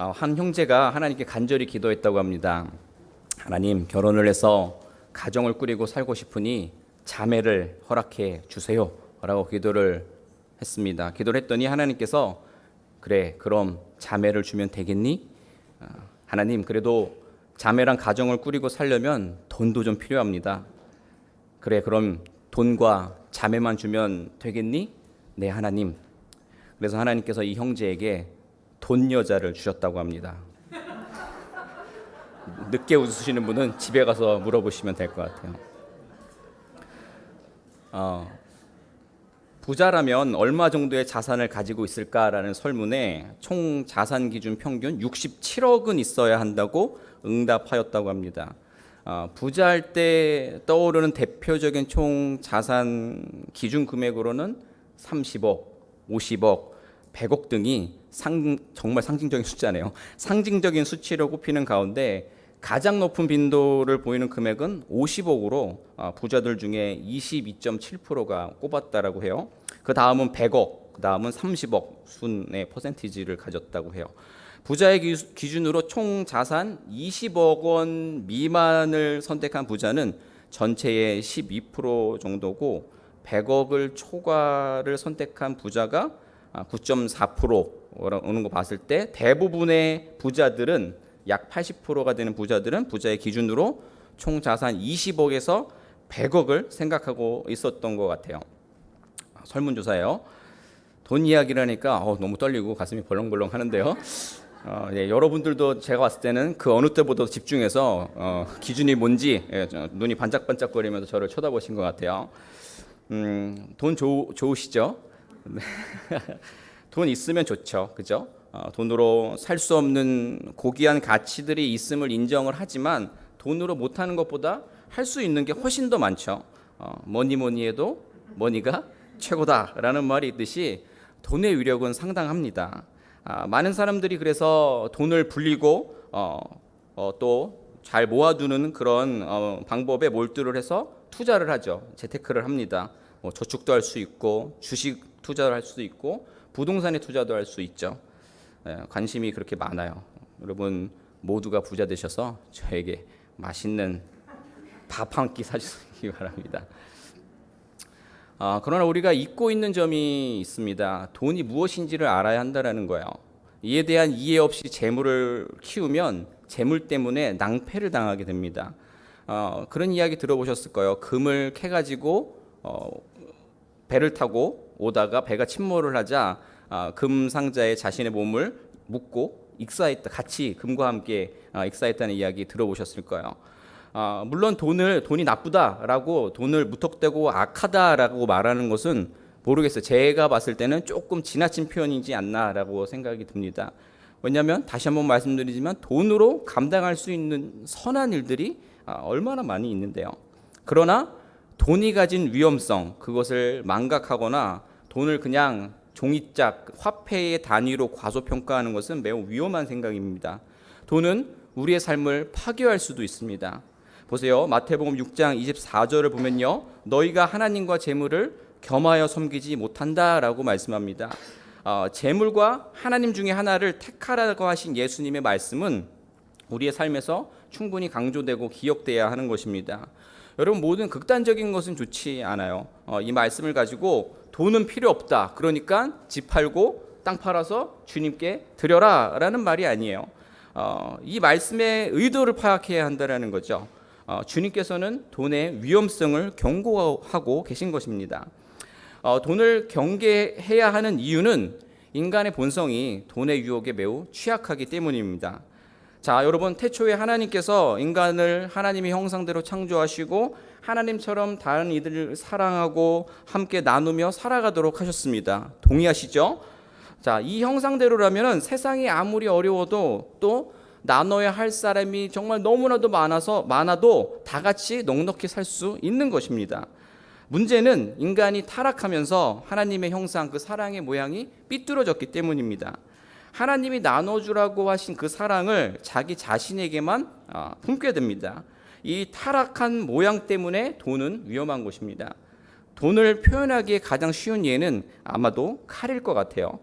한 형제가 하나님께 간절히 기도했다고 합니다. 하나님, 결혼을 해서 가정을 꾸리고 살고 싶으니 자매를 허락해 주세요 라고 기도를 했습니다. 기도를 했더니 하나님께서 그래, 그럼 자매를 주면 되겠니? 하나님, 그래도 자매랑 가정을 꾸리고 살려면 돈도 좀 필요합니다. 그래, 그럼 돈과 자매만 주면 되겠니? 네, 하나님. 그래서 하나님께서 이 형제에게 돈 여자를 주셨다고 합니다. 늦게 웃으시는 분은 집에 가서 물어보시면 될 것 같아요. 부자라면 얼마 정도의 자산을 가지고 있을까라는 설문에 총 자산 기준 평균 67억은 있어야 한다고 응답하였다고 합니다. 부자할 때 떠오르는 대표적인 총 자산 기준 금액으로는 30억, 50억, 100억 등이 정말 상징적인 숫자네요. 상징적인 수치로 꼽히는 가운데 가장 높은 빈도를 보이는 금액은 50억으로 부자들 중에 22.7%가 꼽았다라고 해요. 그 다음은 100억, 그 다음은 30억 순의 퍼센티지를 가졌다고 해요. 부자의 기준으로 총 자산 20억 원 미만을 선택한 부자는 전체의 12% 정도고 100억을 초과를 선택한 부자가 9.4%라는 거 봤을 때 대부분의 부자들은 약 80%가 되는 부자들은 부자의 기준으로 총 자산 20억에서 100억을 생각하고 있었던 것 같아요. 설문조사예요. 돈 이야기를 하니까 너무 떨리고 가슴이 벌렁벌렁 하는데요. 여러분들도 제가 봤을 때는 그 어느 때보다 집중해서 기준이 뭔지 눈이 반짝반짝거리면서 저를 쳐다보신 것 같아요. 돈 좋으시죠? 돈 있으면 좋죠, 그죠? 돈으로 살 수 없는 고귀한 가치들이 있음을 인정을 하지만 돈으로 못하는 것보다 할 수 있는 게 훨씬 더 많죠. 뭐니 해도 머니가 최고다라는 말이 있듯이 돈의 위력은 상당합니다. 많은 사람들이 그래서 돈을 불리고 또 잘 모아두는 그런 방법에 몰두를 해서 투자를 하죠. 재테크를 합니다. 저축도 할 수 있고 주식 투자를 할 수도 있고 부동산에 투자도 할 수 있죠. 관심이 그렇게 많아요. 여러분 모두가 부자 되셔서 저에게 맛있는 밥 한 끼 사주시기 바랍니다. 그러나 우리가 잊고 있는 점이 있습니다. 돈이 무엇인지를 알아야 한다는 거예요. 이에 대한 이해 없이 재물을 키우면 재물 때문에 낭패를 당하게 됩니다. 그런 이야기 들어보셨을 거예요. 금을 캐가지고 배를 타고 오다가 배가 침몰을 하자 금 상자에 자신의 몸을 묻고 익사했다. 같이 금과 함께 익사했다는 이야기 들어보셨을 거예요. 물론 돈이 나쁘다라고 돈을 무턱대고 악하다라고 말하는 것은 모르겠어요. 제가 봤을 때는 조금 지나친 표현이지 않나라고 생각이 듭니다. 왜냐하면 다시 한번 말씀드리지만 돈으로 감당할 수 있는 선한 일들이 얼마나 많이 있는데요. 그러나 돈이 가진 위험성, 그것을 망각하거나 돈을 그냥 종이짝, 화폐의 단위로 과소평가하는 것은 매우 위험한 생각입니다. 돈은 우리의 삶을 파괴할 수도 있습니다. 보세요. 마태복음 6장 24절을 보면요. 너희가 하나님과 재물을 겸하여 섬기지 못한다라고 말씀합니다. 재물과 하나님 중에 하나를 택하라고 하신 예수님의 말씀은 우리의 삶에서 충분히 강조되고 기억돼야 하는 것입니다. 여러분 모든 극단적인 것은 좋지 않아요. 이 말씀을 가지고 돈은 필요 없다. 그러니까 집 팔고 땅 팔아서 주님께 드려라 라는 말이 아니에요. 이 말씀의 의도를 파악해야 한다는 거죠. 주님께서는 돈의 위험성을 경고하고 계신 것입니다. 돈을 경계해야 하는 이유는 인간의 본성이 돈의 유혹에 매우 취약하기 때문입니다. 자, 여러분 태초에 하나님께서 인간을 하나님의 형상대로 창조하시고 하나님처럼 다른 이들을 사랑하고 함께 나누며 살아가도록 하셨습니다. 동의하시죠? 자, 이 형상대로라면 세상이 아무리 어려워도 또 나눠야 할 사람이 정말 너무나도 많아도 다 같이 넉넉히 살 수 있는 것입니다. 문제는 인간이 타락하면서 하나님의 형상, 그 사랑의 모양이 삐뚤어졌기 때문입니다. 하나님이 나눠주라고 하신 그 사랑을 자기 자신에게만 품게 됩니다. 이 타락한 모양 때문에 돈은 위험한 것입니다. 돈을 표현하기에 가장 쉬운 예는 아마도 칼일 것 같아요.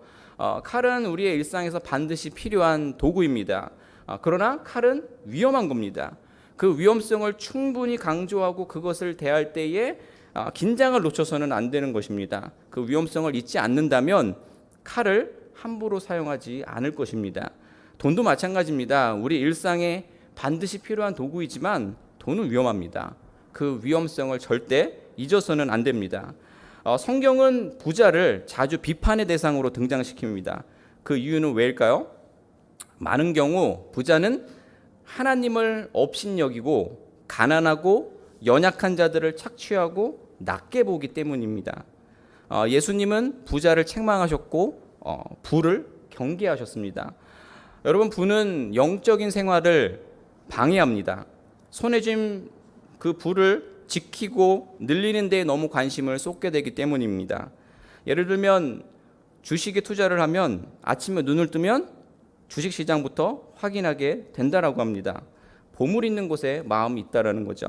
칼은 우리의 일상에서 반드시 필요한 도구입니다. 그러나 칼은 위험한 겁니다. 그 위험성을 충분히 강조하고 그것을 대할 때에 긴장을 놓쳐서는 안 되는 것입니다. 그 위험성을 잊지 않는다면 칼을 함부로 사용하지 않을 것입니다. 돈도 마찬가지입니다. 우리 일상에 반드시 필요한 도구이지만 돈은 위험합니다. 그 위험성을 절대 잊어서는 안 됩니다. 성경은 부자를 자주 비판의 대상으로 등장시킵니다. 그 이유는 왜일까요? 많은 경우 부자는 하나님을 업신여기고 가난하고 연약한 자들을 착취하고 낮게 보기 때문입니다. 예수님은 부자를 책망하셨고 부를 경계하셨습니다. 여러분, 부는 영적인 생활을 방해합니다. 손에 쥔 그 부를 지키고 늘리는 데에 너무 관심을 쏟게 되기 때문입니다. 예를 들면 주식에 투자를 하면 아침에 눈을 뜨면 주식시장부터 확인하게 된다라고 합니다. 보물 있는 곳에 마음이 있다라는 거죠.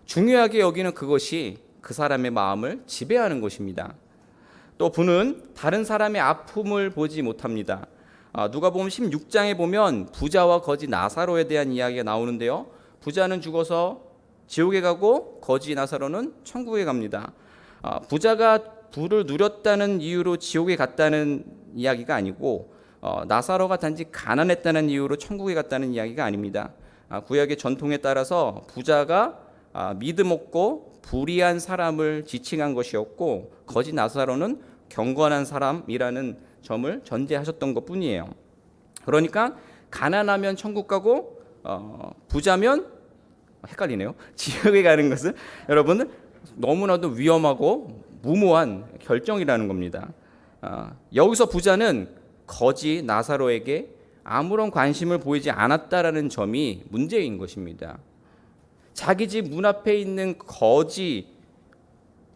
중요하게 여기는 그것이 그 사람의 마음을 지배하는 것입니다. 또 부는 다른 사람의 아픔을 보지 못합니다. 누가복음 16장에 보면 부자와 거지 나사로에 대한 이야기가 나오는데요. 부자는 죽어서 지옥에 가고 거지 나사로는 천국에 갑니다. 부자가 부를 누렸다는 이유로 지옥에 갔다는 이야기가 아니고 나사로가 단지 가난했다는 이유로 천국에 갔다는 이야기가 아닙니다. 구약의 전통에 따라서 부자가 믿음 없고 불의한 사람을 지칭한 것이었고 거지 나사로는 경건한 사람이라는 점을 전제하셨던 것뿐이에요. 그러니까 가난하면 천국 가고 부자면 헷갈리네요. 지옥에 가는 것은 여러분 너무나도 위험하고 무모한 결정이라는 겁니다. 여기서 부자는 거지 나사로에게 아무런 관심을 보이지 않았다라는 점이 문제인 것입니다. 자기 집 문 앞에 있는 거지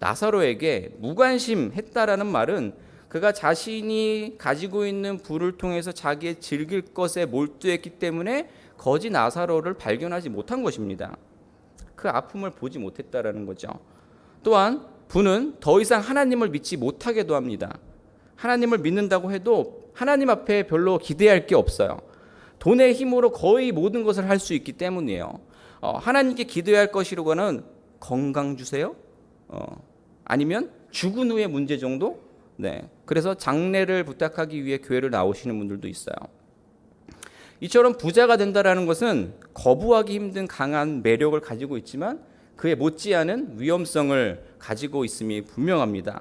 나사로에게 무관심했다라는 말은 그가 자신이 가지고 있는 부를 통해서 자기의 즐길 것에 몰두했기 때문에 거지 나사로를 발견하지 못한 것입니다. 그 아픔을 보지 못했다라는 거죠. 또한 부는 더 이상 하나님을 믿지 못하게도 합니다. 하나님을 믿는다고 해도 하나님 앞에 별로 기대할 게 없어요. 돈의 힘으로 거의 모든 것을 할 수 있기 때문이에요. 하나님께 기도할 것이라고는 건강 주세요. 아니면 죽은 후의 문제 정도? 네. 그래서 장례를 부탁하기 위해 교회를 나오시는 분들도 있어요. 이처럼 부자가 된다라는 것은 거부하기 힘든 강한 매력을 가지고 있지만 그에 못지않은 위험성을 가지고 있음이 분명합니다.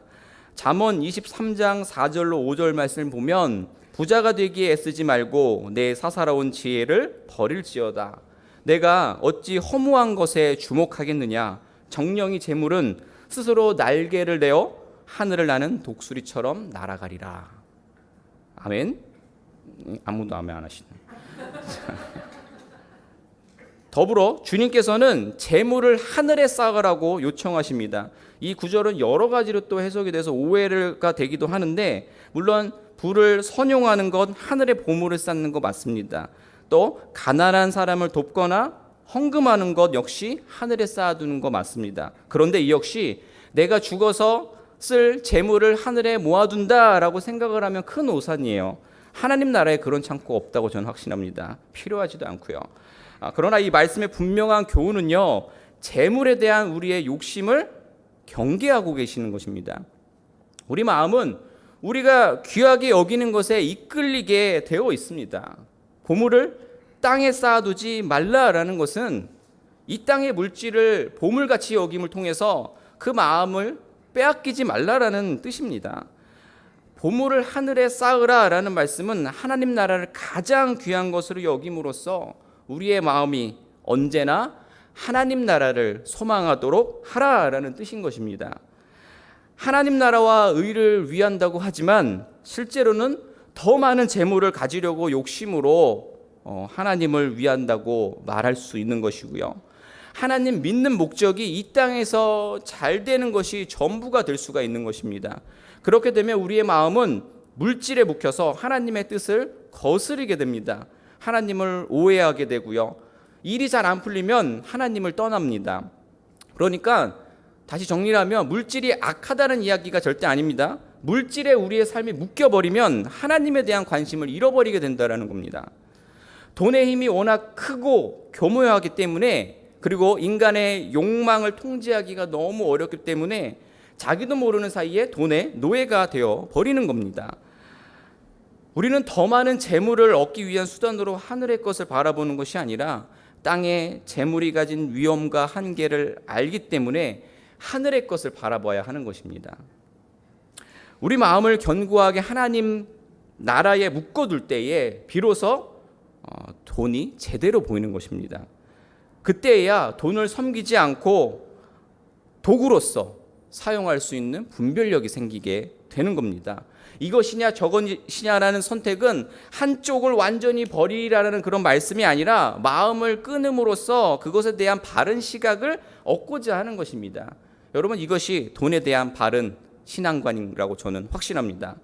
잠언 23장 4절로 5절 말씀을 보면 부자가 되기에 애쓰지 말고 내 사사로운 지혜를 버릴지어다. 내가 어찌 허무한 것에 주목하겠느냐. 정령이 재물은 스스로 날개를 내어 하늘을 나는 독수리처럼 날아가리라. 아멘. 아무도 아멘 안 하시네. 더불어 주님께서는 재물을 하늘에 쌓으라고 요청하십니다. 이 구절은 여러 가지로 또 해석이 돼서 오해가 되기도 하는데 물론 부를 선용하는 것, 하늘에 보물을 쌓는 것 맞습니다. 또 가난한 사람을 돕거나 헌금하는 것 역시 하늘에 쌓아두는 것 맞습니다. 그런데 이 역시 내가 죽어서 쓸 재물을 하늘에 모아둔다라고 생각을 하면 큰 오산이에요. 하나님 나라에 그런 창고가 없다고 저는 확신합니다. 필요하지도 않고요. 그러나 이 말씀의 분명한 교훈은요, 재물에 대한 우리의 욕심을 경계하고 계시는 것입니다. 우리 마음은 우리가 귀하게 여기는 것에 이끌리게 되어 있습니다. 보물을 땅에 쌓아두지 말라라는 것은 이 땅의 물질을 보물같이 여김을 통해서 그 마음을 빼앗기지 말라라는 뜻입니다. 보물을 하늘에 쌓으라라는 말씀은 하나님 나라를 가장 귀한 것으로 여김으로써 우리의 마음이 언제나 하나님 나라를 소망하도록 하라라는 뜻인 것입니다. 하나님 나라와 의를 위한다고 하지만 실제로는 더 많은 재물을 가지려고 욕심으로 하나님을 위한다고 말할 수 있는 것이고요. 하나님 믿는 목적이 이 땅에서 잘 되는 것이 전부가 될 수가 있는 것입니다. 그렇게 되면 우리의 마음은 물질에 묵혀서 하나님의 뜻을 거스르게 됩니다. 하나님을 오해하게 되고요. 일이 잘 안 풀리면 하나님을 떠납니다. 그러니까 다시 정리하면 물질이 악하다는 이야기가 절대 아닙니다. 물질에 우리의 삶이 묶여버리면 하나님에 대한 관심을 잃어버리게 된다는 겁니다. 돈의 힘이 워낙 크고 교묘하기 때문에, 그리고 인간의 욕망을 통제하기가 너무 어렵기 때문에 자기도 모르는 사이에 돈의 노예가 되어 버리는 겁니다. 우리는 더 많은 재물을 얻기 위한 수단으로 하늘의 것을 바라보는 것이 아니라 땅의 재물이 가진 위험과 한계를 알기 때문에 하늘의 것을 바라봐야 하는 것입니다. 우리 마음을 견고하게 하나님 나라에 묶어둘 때에 비로소 돈이 제대로 보이는 것입니다. 그때야 돈을 섬기지 않고 도구로서 사용할 수 있는 분별력이 생기게 되는 겁니다. 이것이냐 저것이냐라는 선택은 한쪽을 완전히 버리라는 그런 말씀이 아니라 마음을 끊음으로써 그것에 대한 바른 시각을 얻고자 하는 것입니다. 여러분, 이것이 돈에 대한 바른 신앙관이라고 저는 확신합니다.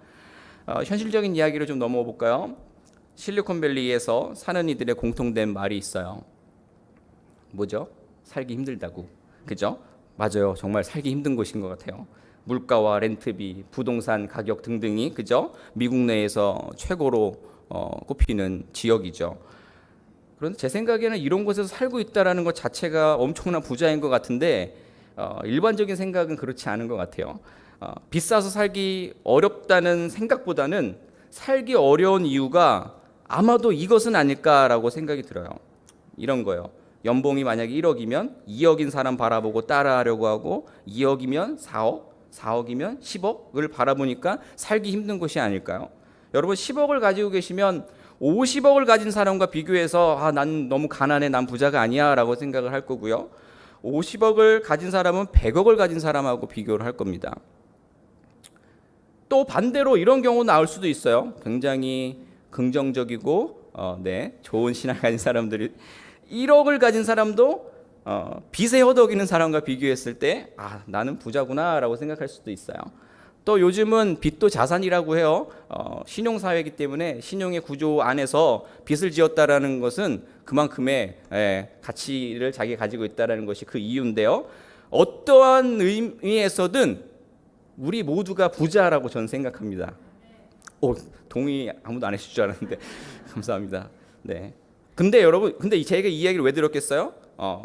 현실적인 이야기로 좀 넘어가 볼까요? 실리콘밸리에서 사는 이들의 공통된 말이 있어요. 뭐죠? 살기 힘들다고. 그죠? 맞아요. 정말 살기 힘든 곳인 것 같아요. 물가와 렌트비, 부동산 가격 등등이, 그죠? 미국 내에서 최고로 꼽히는 지역이죠. 그런데 제 생각에는 이런 곳에서 살고 있다는 것 자체가 엄청난 부자인 것 같은데 일반적인 생각은 그렇지 않은 것 같아요. 비싸서 살기 어렵다는 생각보다는 살기 어려운 이유가 아마도 이것은 아닐까라고 생각이 들어요. 이런 거예요. 연봉이 만약에 1억이면 2억인 사람 바라보고 따라하려고 하고 2억이면 4억, 4억이면 10억을 바라보니까 살기 힘든 것이 아닐까요? 여러분, 10억을 가지고 계시면 50억을 가진 사람과 비교해서 난 너무 가난해, 난 부자가 아니야 라고 생각을 할 거고요. 50억을 가진 사람은 100억을 가진 사람하고 비교를 할 겁니다. 또 반대로 이런 경우 나올 수도 있어요. 굉장히 긍정적이고 좋은 신앙을 가진 사람들이 1억을 가진 사람도 빚에 허덕이는 사람과 비교했을 때 나는 부자구나 라고 생각할 수도 있어요. 또 요즘은 빚도 자산이라고 해요. 신용사회이기 때문에 신용의 구조 안에서 빚을 지었다라는 것은 그만큼의 가치를 자기가 가지고 있다는 것이 그 이유인데요. 어떠한 의미에서든 우리 모두가 부자라고 저는 생각합니다. 동의 아무도 안 해줄 줄 알았는데 감사합니다. 네. 근데 여러분, 제가 이 이야기를 왜 들었겠어요?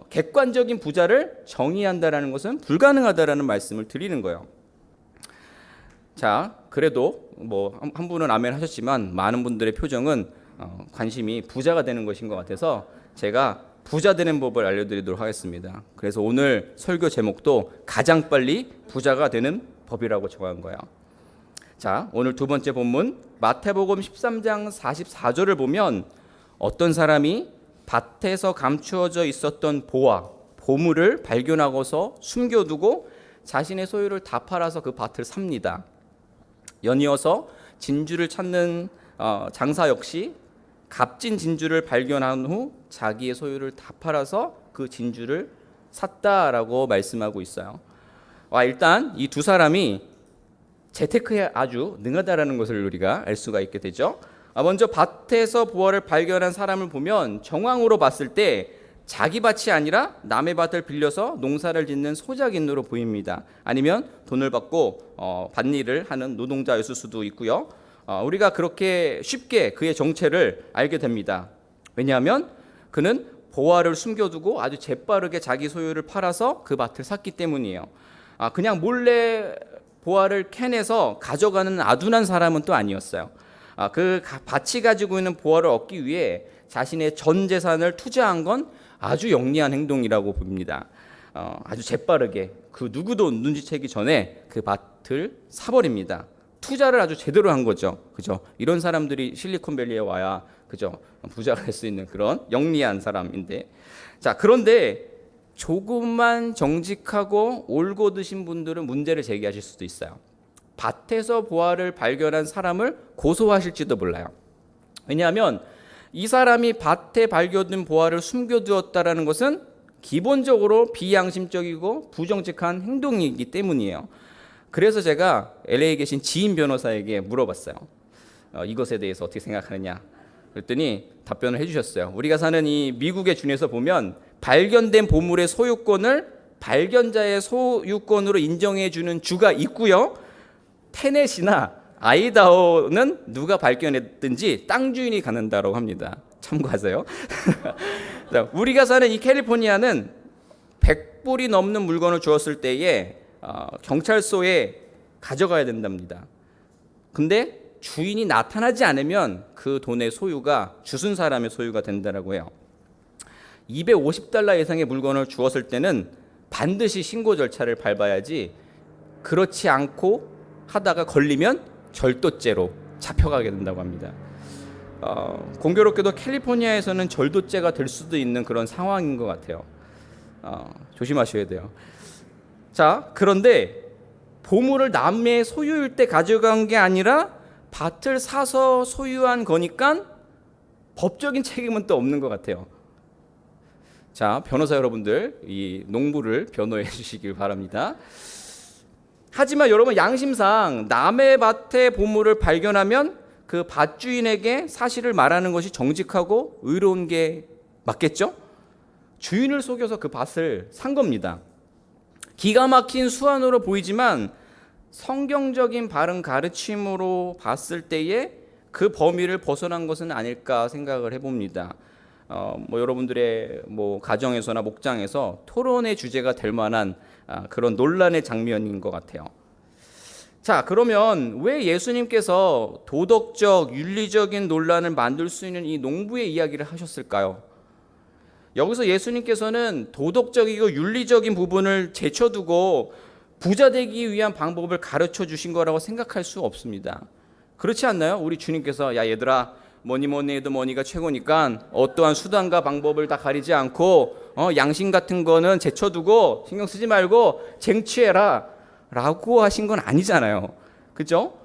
객관적인 부자를 정의한다라는 것은 불가능하다라는 말씀을 드리는 거예요. 자, 그래도 한 분은 아멘 하셨지만 많은 분들의 표정은 관심이 부자가 되는 것인 것 같아서 제가 부자 되는 법을 알려드리도록 하겠습니다. 그래서 오늘 설교 제목도 가장 빨리 부자가 되는 법이라고 정한 거예요. 자, 오늘 두 번째 본문 마태복음 13장 44절을 보면 어떤 사람이 밭에서 감추어져 있었던 보물을 발견하고서 숨겨두고 자신의 소유를 다 팔아서 그 밭을 삽니다. 연이어서 진주를 찾는 장사 역시 값진 진주를 발견한 후 자기의 소유를 다 팔아서 그 진주를 샀다라고 말씀하고 있어요. 일단 이 두 사람이 재테크에 아주 능하다라는 것을 우리가 알 수가 있게 되죠. 먼저 밭에서 보화를 발견한 사람을 보면 정황으로 봤을 때 자기 밭이 아니라 남의 밭을 빌려서 농사를 짓는 소작인으로 보입니다. 아니면 돈을 받고 밭일을 하는 노동자였을 수도 있고요. 우리가 그렇게 쉽게 그의 정체를 알게 됩니다. 왜냐하면 그는 보화를 숨겨두고 아주 재빠르게 자기 소유를 팔아서 그 밭을 샀기 때문이에요. 그냥 몰래 보화를 캐내서 가져가는 아둔한 사람은 또 아니었어요. 그 밭이 가지고 있는 보화를 얻기 위해 자신의 전 재산을 투자한 건 아주 영리한 행동이라고 봅니다. 아주 재빠르게 그 누구도 눈치채기 전에 그 밭을 사버립니다. 투자를 아주 제대로 한 거죠. 그죠? 이런 사람들이 실리콘밸리에 와야 그죠? 부자가 될 수 있는 그런 영리한 사람인데. 자, 그런데 조금만 정직하고 올고 드신 분들은 문제를 제기하실 수도 있어요. 밭에서 보화를 발견한 사람을 고소하실지도 몰라요. 왜냐하면 이 사람이 밭에 발견된 보화를 숨겨두었다라는 것은 기본적으로 비양심적이고 부정직한 행동이기 때문이에요. 그래서 제가 LA에 계신 지인 변호사에게 물어봤어요. 이것에 대해서 어떻게 생각하느냐. 그랬더니 답변을 해주셨어요. 우리가 사는 이 미국의 준에서 보면 발견된 보물의 소유권을 발견자의 소유권으로 인정해 주는 주가 있고요. 테넷이나 아이다호는 누가 발견했든지 땅 주인이 갖는다고 합니다. 참고하세요. 자, 우리가 사는 이 캘리포니아는 100불이 넘는 물건을 주었을 때에 경찰서에 가져가야 된답니다. 근데 주인이 나타나지 않으면 그 돈의 소유가 주순 사람의 소유가 된다라고 해요. $250 이상의 물건을 주었을 때는 반드시 신고 절차를 밟아야지, 그렇지 않고 하다가 걸리면 절도죄로 잡혀가게 된다고 합니다. 공교롭게도 캘리포니아에서는 절도죄가 될 수도 있는 그런 상황인 것 같아요. 조심하셔야 돼요. 자, 그런데 보물을 남의 소유일 때 가져간 게 아니라 밭을 사서 소유한 거니까 법적인 책임은 또 없는 것 같아요. 자, 변호사 여러분들, 이 농부를 변호해 주시길 바랍니다. 하지만 여러분, 양심상 남의 밭의 보물을 발견하면 그 밭주인에게 사실을 말하는 것이 정직하고 의로운 게 맞겠죠? 주인을 속여서 그 밭을 산 겁니다. 기가 막힌 수완으로 보이지만 성경적인 바른 가르침으로 봤을 때에 그 범위를 벗어난 것은 아닐까 생각을 해봅니다. 여러분들의 가정에서나 목장에서 토론의 주제가 될 만한 그런 논란의 장면인 것 같아요. 자, 그러면 왜 예수님께서 도덕적, 윤리적인 논란을 만들 수 있는 이 농부의 이야기를 하셨을까요? 여기서 예수님께서는 도덕적이고 윤리적인 부분을 제쳐두고 부자 되기 위한 방법을 가르쳐 주신 거라고 생각할 수 없습니다. 그렇지 않나요? 우리 주님께서 야 얘들아, 뭐니 해도 뭐니가 최고니까 어떠한 수단과 방법을 다 가리지 않고 양심 같은 거는 제쳐두고 신경 쓰지 말고 쟁취해라 라고 하신 건 아니잖아요. 그죠?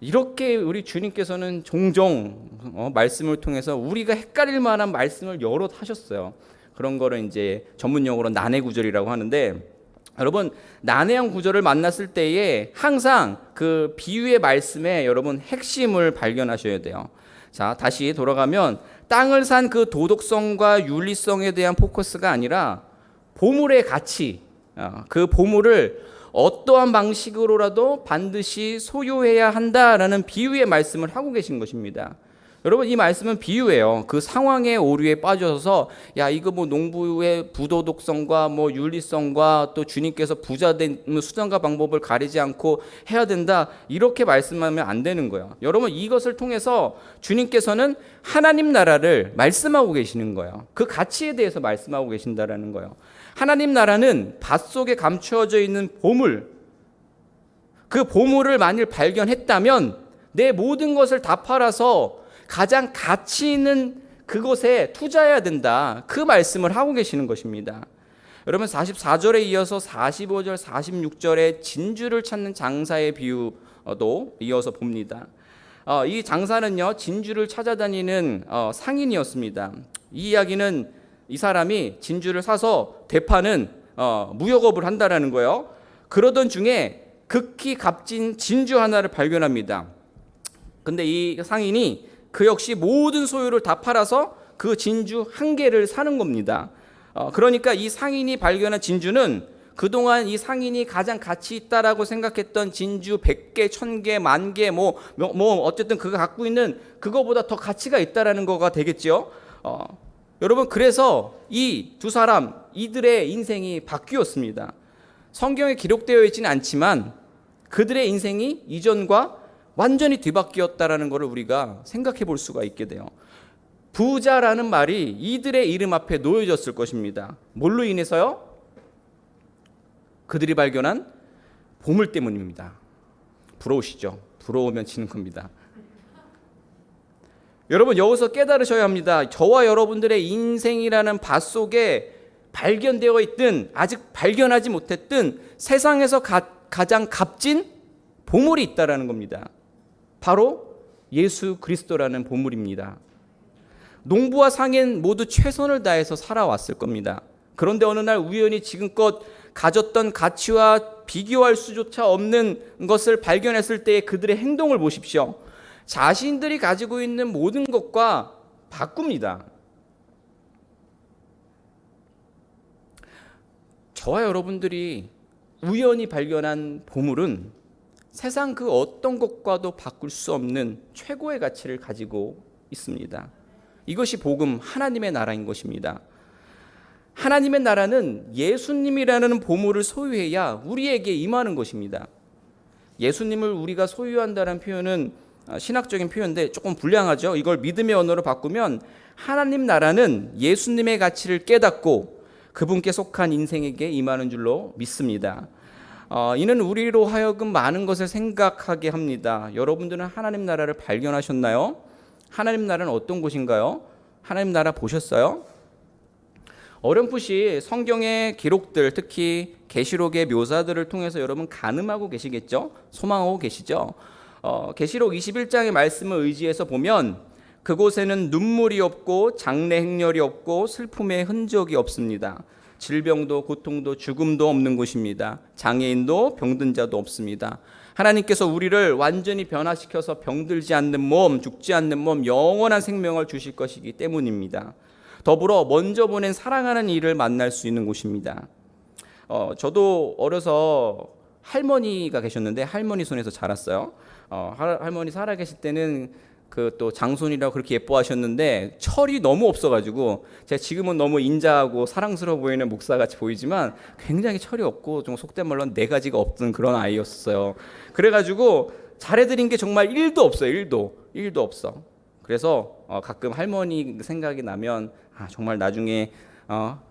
이렇게 우리 주님께서는 종종 말씀을 통해서 우리가 헷갈릴 만한 말씀을 여러 하셨어요. 그런 거를 이제 전문용어로 난해구절이라고 하는데, 여러분, 난해한 구절을 만났을 때에 항상 그 비유의 말씀에 여러분 핵심을 발견하셔야 돼요. 자, 다시 돌아가면 땅을 산 그 도덕성과 윤리성에 대한 포커스가 아니라 보물의 가치, 그 보물을 어떠한 방식으로라도 반드시 소유해야 한다라는 비유의 말씀을 하고 계신 것입니다. 여러분, 이 말씀은 비유예요. 그 상황의 오류에 빠져서 야 이거 농부의 부도덕성과 윤리성과 또 주님께서 부자된 수단과 방법을 가리지 않고 해야 된다, 이렇게 말씀하면 안 되는 거예요. 여러분, 이것을 통해서 주님께서는 하나님 나라를 말씀하고 계시는 거예요. 그 가치에 대해서 말씀하고 계신다라는 거예요. 하나님 나라는 밭속에 감추어져 있는 보물, 그 보물을 만일 발견했다면 내 모든 것을 다 팔아서 가장 가치 있는 그곳에 투자해야 된다, 그 말씀을 하고 계시는 것입니다. 여러분, 44절에 이어서 45절, 46절에 진주를 찾는 장사의 비유도 이어서 봅니다. 이 장사는요, 진주를 찾아다니는 상인이었습니다. 이 이야기는 이 사람이 진주를 사서 되파는 무역업을 한다라는 거예요. 그러던 중에 극히 값진 진주 하나를 발견합니다. 근데 이 상인이 그 역시 모든 소유를 다 팔아서 그 진주 한 개를 사는 겁니다. 그러니까 이 상인이 발견한 진주는 그동안 이 상인이 가장 가치 있다라고 생각했던 진주 100개, 1000개, 10,000개 어쨌든 그가 갖고 있는 그거보다 더 가치가 있다라는 거가 되겠죠. 여러분, 그래서 이 두 사람, 이들의 인생이 바뀌었습니다. 성경에 기록되어 있지는 않지만 그들의 인생이 이전과 완전히 뒤바뀌었다라는 것을 우리가 생각해 볼 수가 있게 돼요. 부자라는 말이 이들의 이름 앞에 놓여졌을 것입니다. 뭘로 인해서요? 그들이 발견한 보물 때문입니다. 부러우시죠? 부러우면 지는 겁니다. 여러분, 여기서 깨달으셔야 합니다. 저와 여러분들의 인생이라는 밭 속에 발견되어 있든 아직 발견하지 못했든 세상에서 가장 값진 보물이 있다라는 겁니다. 바로 예수 그리스도라는 보물입니다. 농부와 상인 모두 최선을 다해서 살아왔을 겁니다. 그런데 어느 날 우연히 지금껏 가졌던 가치와 비교할 수조차 없는 것을 발견했을 때의 그들의 행동을 보십시오. 자신들이 가지고 있는 모든 것과 바꿉니다. 저와 여러분들이 우연히 발견한 보물은 세상 그 어떤 것과도 바꿀 수 없는 최고의 가치를 가지고 있습니다. 이것이 복음, 하나님의 나라인 것입니다. 하나님의 나라는 예수님이라는 보물을 소유해야 우리에게 임하는 것입니다. 예수님을 우리가 소유한다는 표현은 신학적인 표현인데 조금 불량하죠. 이걸 믿음의 언어로 바꾸면 하나님 나라는 예수님의 가치를 깨닫고 그분께 속한 인생에게 임하는 줄로 믿습니다. 이는 우리로 하여금 많은 것을 생각하게 합니다. 여러분들은 하나님 나라를 발견하셨나요? 하나님 나라는 어떤 곳인가요? 하나님 나라 보셨어요? 어렴풋이 성경의 기록들, 특히 계시록의 묘사들을 통해서 여러분 가늠하고 계시겠죠? 소망하고 계시죠? 계시록 21장의 말씀을 의지해서 보면 그곳에는 눈물이 없고 장래 행렬이 없고 슬픔의 흔적이 없습니다. 질병도 고통도 죽음도 없는 곳입니다. 장애인도 병든 자도 없습니다. 하나님께서 우리를 완전히 변화시켜서 병들지 않는 몸, 죽지 않는 몸, 영원한 생명을 주실 것이기 때문입니다. 더불어 먼저 보낸 사랑하는 이를 만날 수 있는 곳입니다. 저도 어려서 할머니가 계셨는데 할머니 손에서 자랐어요. 할머니 살아계실 때는 그 또 장손이라고 그렇게 예뻐하셨는데 철이 너무 없어가지고 제가 지금은 너무 인자하고 사랑스러워 보이는 목사같이 보이지만 굉장히 철이 없고 좀 속된 말로 네 가지가 없던 그런 아이였어요. 그래가지고 잘해드린 게 정말 1도 없어요. 1도 없어. 그래서 가끔 할머니 생각이 나면 정말 나중에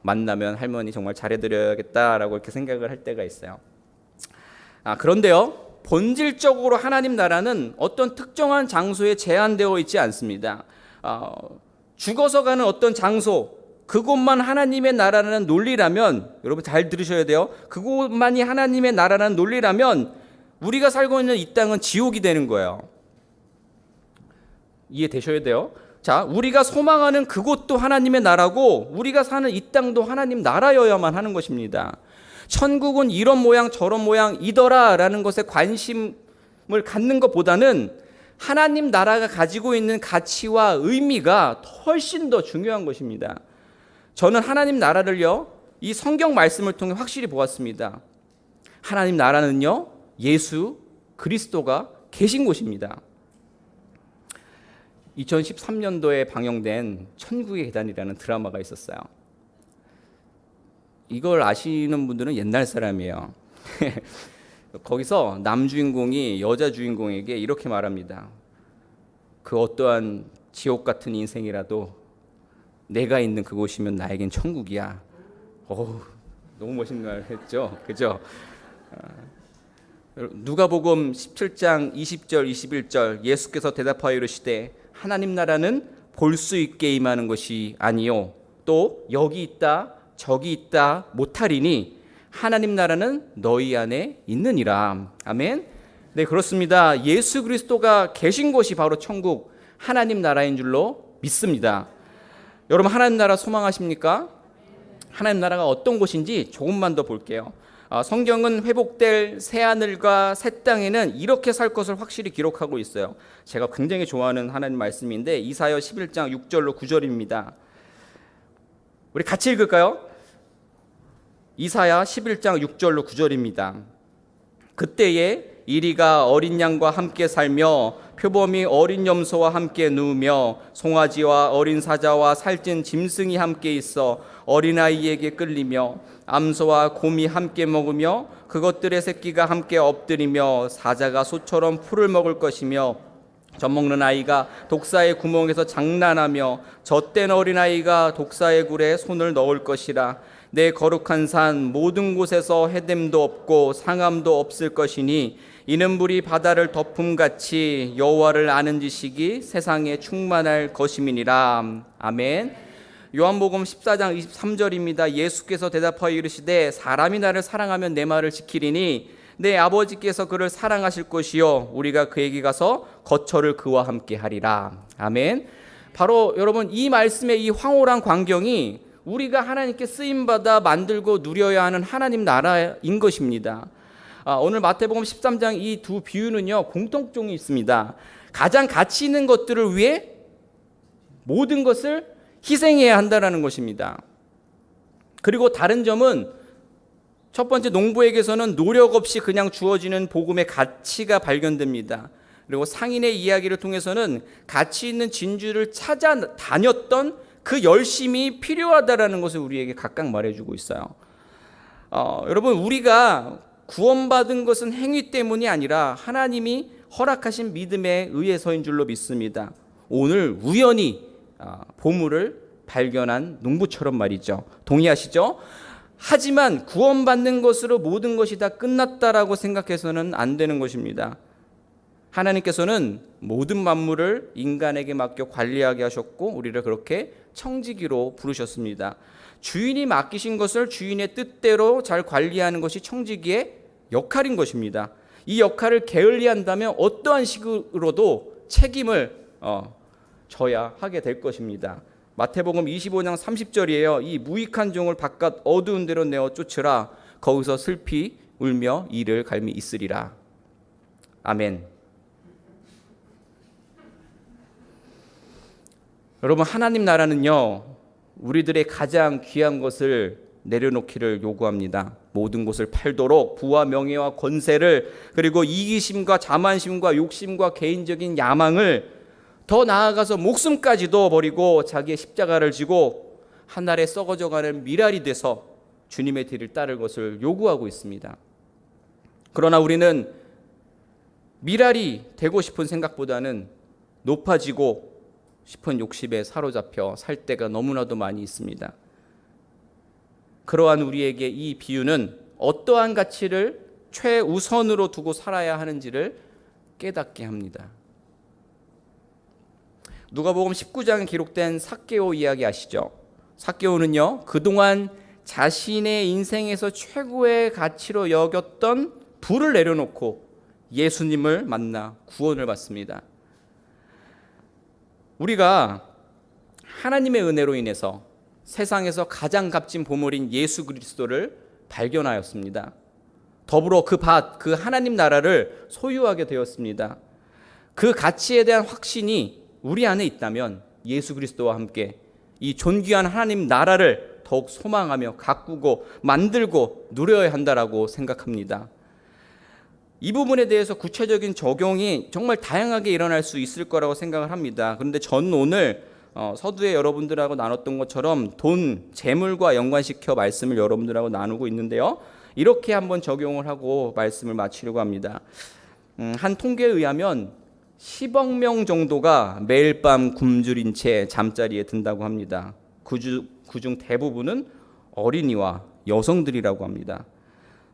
만나면 할머니 정말 잘해드려야겠다라고 이렇게 생각을 할 때가 있어요. 그런데요, 본질적으로 하나님 나라는 어떤 특정한 장소에 제한되어 있지 않습니다. 죽어서 가는 어떤 장소, 그곳만 하나님의 나라라는 논리라면, 여러분 잘 들으셔야 돼요. 그곳만이 하나님의 나라라는 논리라면 우리가 살고 있는 이 땅은 지옥이 되는 거예요. 이해되셔야 돼요. 자, 우리가 소망하는 그곳도 하나님의 나라고 우리가 사는 이 땅도 하나님 나라여야만 하는 것입니다. 천국은 이런 모양 저런 모양이더라 라는 것에 관심을 갖는 것보다는 하나님 나라가 가지고 있는 가치와 의미가 훨씬 더 중요한 것입니다. 저는 하나님 나라를요, 이 성경 말씀을 통해 확실히 보았습니다. 하나님 나라는요, 예수 그리스도가 계신 곳입니다. 2013년도에 방영된 천국의 계단이라는 드라마가 있었어요. 이걸 아시는 분들은 옛날 사람이에요. 거기서 남주인공이 여자 주인공에게 이렇게 말합니다. 그 어떠한 지옥 같은 인생이라도 내가 있는 그곳이면 나에겐 천국이야. 너무 멋있는 말 했죠. 그죠? 누가복음 17장 20절 21절 예수께서 대답하여 이르시되 하나님 나라는 볼 수 있게 임하는 것이 아니요 또 여기 있다 저기 있다 못하리니 하나님 나라는 너희 안에 있느니라. 아멘. 네, 그렇습니다. 예수 그리스도가 계신 곳이 바로 천국, 하나님 나라인 줄로 믿습니다. 여러분 하나님 나라 소망하십니까? 하나님 나라가 어떤 곳인지 조금만 더 볼게요. 성경은 회복될 새하늘과 새 땅에는 이렇게 살 것을 확실히 기록하고 있어요. 제가 굉장히 좋아하는 하나님 말씀인데 이사야 11장 6절로 9절입니다. 우리 같이 읽을까요? 이사야 11장 6절로 9절입니다. 그때에 이리가 어린 양과 함께 살며 표범이 어린 염소와 함께 누우며 송아지와 어린 사자와 살찐 짐승이 함께 있어 어린아이에게 끌리며 암소와 곰이 함께 먹으며 그것들의 새끼가 함께 엎드리며 사자가 소처럼 풀을 먹을 것이며 젖먹는 아이가 독사의 구멍에서 장난하며 젖된 어린아이가 독사의 굴에 손을 넣을 것이라. 내 거룩한 산 모든 곳에서 해됨도 없고 상함도 없을 것이니 이는 불이 바다를 덮음같이 여호와를 아는 지식이 세상에 충만할 것임이니라. 아멘. 요한복음 14장 23절입니다. 예수께서 대답하여 이르시되 사람이 나를 사랑하면 내 말을 지키리니 내 아버지께서 그를 사랑하실 것이요 우리가 그에게 가서 거처를 그와 함께 하리라. 아멘. 바로 여러분 이 말씀의 이 황홀한 광경이 우리가 하나님께 쓰임받아 만들고 누려야 하는 하나님 나라인 것입니다. 오늘 마태복음 13장 이 두 비유는요 공통점이 있습니다. 가장 가치 있는 것들을 위해 모든 것을 희생해야 한다는 것입니다. 그리고 다른 점은 첫 번째, 농부에게서는 노력 없이 그냥 주어지는 복음의 가치가 발견됩니다. 그리고 상인의 이야기를 통해서는 가치 있는 진주를 찾아다녔던 그 열심이 필요하다라는 것을 우리에게 각각 말해주고 있어요. 여러분, 우리가 구원받은 것은 행위 때문이 아니라 하나님이 허락하신 믿음에 의해서인 줄로 믿습니다. 오늘 우연히 보물을 발견한 농부처럼 말이죠. 동의하시죠? 하지만 구원받는 것으로 모든 것이 다 끝났다라고 생각해서는 안 되는 것입니다. 하나님께서는 모든 만물을 인간에게 맡겨 관리하게 하셨고 우리를 그렇게 청지기로 부르셨습니다. 주인이 맡기신 것을 주인의 뜻대로 잘 관리하는 것이 청지기의 역할인 것입니다. 이 역할을 게을리한다면 어떠한 식으로도 책임을 져야 하게 될 것입니다. 마태복음 25장 30절이에요. 이 무익한 종을 바깥 어두운 데로 내어 쫓으라. 거기서 슬피 울며 이를 갈미 있으리라. 아멘. 여러분, 하나님 나라는요, 우리들의 가장 귀한 것을 내려놓기를 요구합니다. 모든 것을 팔도록 부와 명예와 권세를, 그리고 이기심과 자만심과 욕심과 개인적인 야망을, 더 나아가서 목숨까지도 버리고 자기의 십자가를 지고 하늘에 썩어져가는 미랄이 돼서 주님의 뒤를 따를 것을 요구하고 있습니다. 그러나 우리는 미랄이 되고 싶은 생각보다는 높아지고 싶은 욕심에 사로잡혀 살 때가 너무나도 많이 있습니다. 그러한 우리에게 이 비유는 어떠한 가치를 최우선으로 두고 살아야 하는지를 깨닫게 합니다. 누가복음 19장에 기록된 삭개오 이야기 아시죠? 삭개오는요, 그동안 자신의 인생에서 최고의 가치로 여겼던 부를 내려놓고 예수님을 만나 구원을 받습니다. 우리가 하나님의 은혜로 인해서 세상에서 가장 값진 보물인 예수 그리스도를 발견하였습니다. 더불어 그 밭, 그 하나님 나라를 소유하게 되었습니다. 그 가치에 대한 확신이 우리 안에 있다면 예수 그리스도와 함께 이 존귀한 하나님 나라를 더욱 소망하며 가꾸고 만들고 누려야 한다라고 생각합니다. 이 부분에 대해서 구체적인 적용이 정말 다양하게 일어날 수 있을 거라고 생각을 합니다. 그런데 전 오늘 서두에 여러분들하고 나눴던 것처럼 돈, 재물과 연관시켜 말씀을 여러분들하고 나누고 있는데요. 이렇게 한번 적용을 하고 말씀을 마치려고 합니다. 한 통계에 의하면 10억 명 정도가 매일 밤 굶주린 채 잠자리에 든다고 합니다. 그중 대부분은 어린이와 여성들이라고 합니다.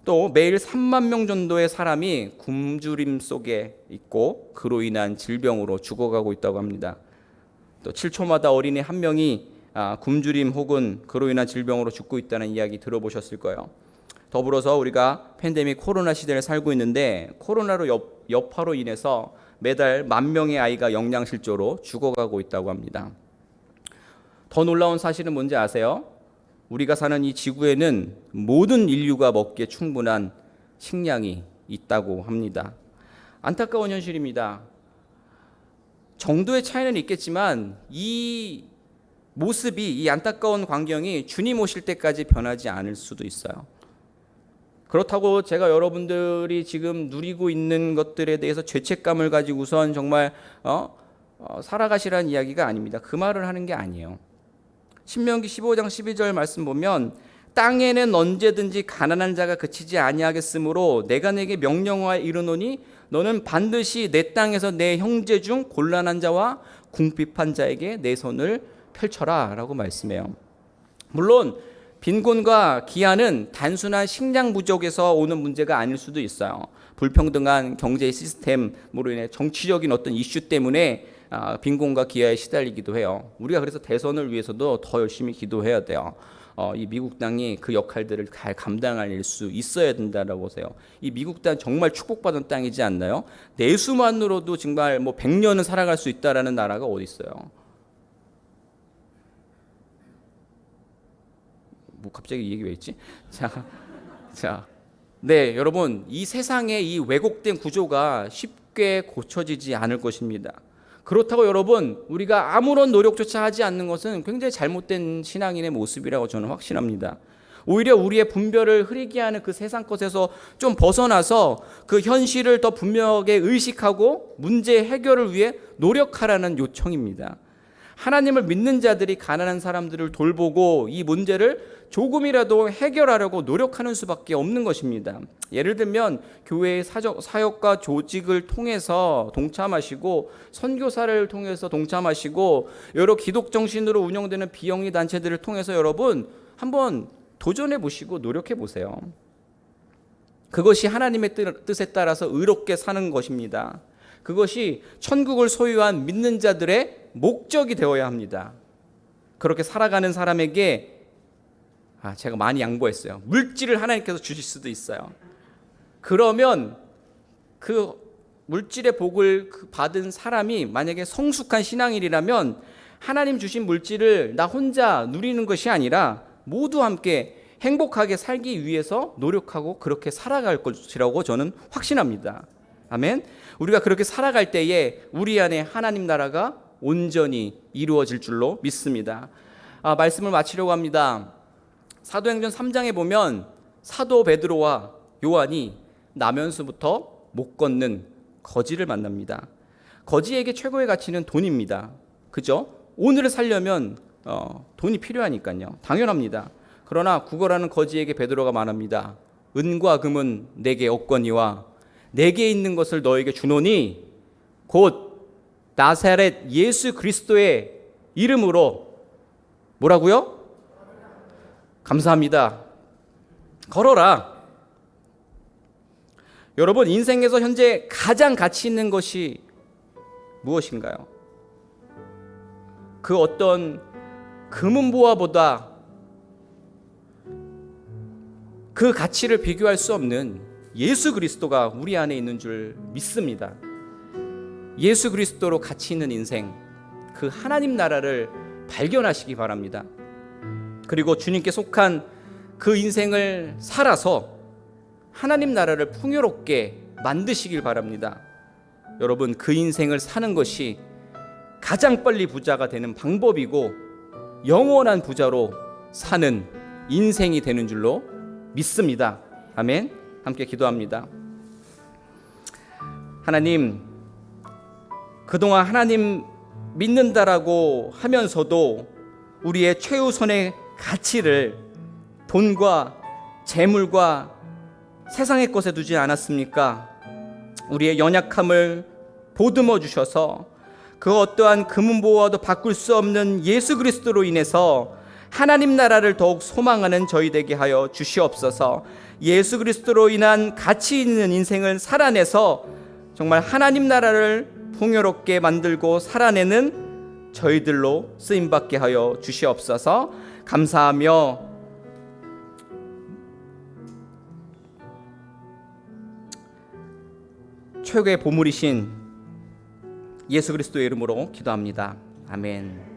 또 매일 3만 명 정도의 사람이 굶주림 속에 있고 그로 인한 질병으로 죽어가고 있다고 합니다. 또 7초마다 어린이 한 명이 굶주림 혹은 그로 인한 질병으로 죽고 있다는 이야기 들어보셨을 거예요. 더불어서 우리가 팬데믹 코로나 시대를 살고 있는데 코로나로 여파로 인해서 매달 10,000명의 아이가 영양실조로 죽어가고 있다고 합니다. 더 놀라운 사실은 뭔지 아세요? 우리가 사는 이 지구에는 모든 인류가 먹기에 충분한 식량이 있다고 합니다. 안타까운 현실입니다. 정도의 차이는 있겠지만 이 모습이, 이 안타까운 광경이 주님 오실 때까지 변하지 않을 수도 있어요. 그렇다고 제가 여러분들이 지금 누리고 있는 것들에 대해서 죄책감을 가지고선 정말 살아가시라는 이야기가 아닙니다. 그 말을 하는 게 아니에요. 신명기 15장 12절 말씀 보면 땅에는 언제든지 가난한 자가 그치지 아니하겠으므로 내가 내게 명령하여 이르노니 너는 반드시 내 땅에서 내 형제 중 곤란한 자와 궁핍한 자에게 내 손을 펼쳐라 라고 말씀해요. 물론 빈곤과 기한은 단순한 식량 부족에서 오는 문제가 아닐 수도 있어요. 불평등한 경제 시스템으로 인해 정치적인 어떤 이슈 때문에 빈곤과 기아에 시달리기도 해요. 우리가 그래서 대선을 위해서도 더 열심히 기도해야 돼요. 이 미국 땅이 그 역할들을 잘 감당할 수 있어야 된다라고 해요. 이 미국 땅 정말 축복받은 땅이지 않나요? 내수만으로도 정말 100년은 살아갈 수 있다라는 나라가 어디 있어요? 갑자기 이 얘기 왜 있지? 네, 여러분, 이 세상의 이 왜곡된 구조가 쉽게 고쳐지지 않을 것입니다. 그렇다고 여러분, 우리가 아무런 노력조차 하지 않는 것은 굉장히 잘못된 신앙인의 모습이라고 저는 확신합니다. 오히려 우리의 분별을 흐리게 하는 그 세상 것에서 좀 벗어나서 그 현실을 더 분명하게 의식하고 문제 해결을 위해 노력하라는 요청입니다. 하나님을 믿는 자들이 가난한 사람들을 돌보고 이 문제를 조금이라도 해결하려고 노력하는 수밖에 없는 것입니다. 예를 들면 교회의 사역과 조직을 통해서 동참하시고 선교사를 통해서 동참하시고 여러 기독 정신으로 운영되는 비영리 단체들을 통해서 여러분 한번 도전해 보시고 노력해 보세요. 그것이 하나님의 뜻에 따라서 의롭게 사는 것입니다. 그것이 천국을 소유한 믿는 자들의 목적이 되어야 합니다. 그렇게 살아가는 사람에게 제가 많이 양보했어요. 물질을 하나님께서 주실 수도 있어요. 그러면 그 물질의 복을 받은 사람이 만약에 성숙한 신앙인이라면 하나님 주신 물질을 나 혼자 누리는 것이 아니라 모두 함께 행복하게 살기 위해서 노력하고 그렇게 살아갈 것이라고 저는 확신합니다. 아멘. 우리가 그렇게 살아갈 때에 우리 안에 하나님 나라가 온전히 이루어질 줄로 믿습니다. 말씀을 마치려고 합니다. 사도행전 3장에 보면 사도 베드로와 요한이 나면서부터 못 걷는 거지를 만납니다. 거지에게 최고의 가치는 돈입니다. 그죠? 오늘을 살려면 돈이 필요하니까요. 당연합니다. 그러나 구걸하는 거지에게 베드로가 말합니다. 은과 금은 내게 없거니와 내게 있는 것을 너에게 주노니 곧 나사렛 예수 그리스도의 이름으로 뭐라고요? 감사합니다. 걸어라. 여러분 인생에서 현재 가장 가치 있는 것이 무엇인가요? 그 어떤 금은보화보다 그 가치를 비교할 수 없는 예수 그리스도가 우리 안에 있는 줄 믿습니다. 예수 그리스도로 가치 있는 인생, 그 하나님 나라를 발견하시기 바랍니다. 그리고 주님께 속한 그 인생을 살아서 하나님 나라를 풍요롭게 만드시길 바랍니다. 여러분 그 인생을 사는 것이 가장 빨리 부자가 되는 방법이고 영원한 부자로 사는 인생이 되는 줄로 믿습니다. 아멘. 함께 기도합니다. 하나님, 그동안 하나님 믿는다라고 하면서도 우리의 최우선의 가치를 돈과 재물과 세상의 것에 두지 않았습니까? 우리의 연약함을 보듬어 주셔서 그 어떠한 금은보화도 바꿀 수 없는 예수 그리스도로 인해서 하나님 나라를 더욱 소망하는 저희 되게 하여 주시옵소서. 예수 그리스도로 인한 가치 있는 인생을 살아내서 정말 하나님 나라를 풍요롭게 만들고 살아내는 저희들로 쓰임받게 하여 주시옵소서. 감사하며 최고의 보물이신 예수 그리스도의 이름으로 기도합니다. 아멘.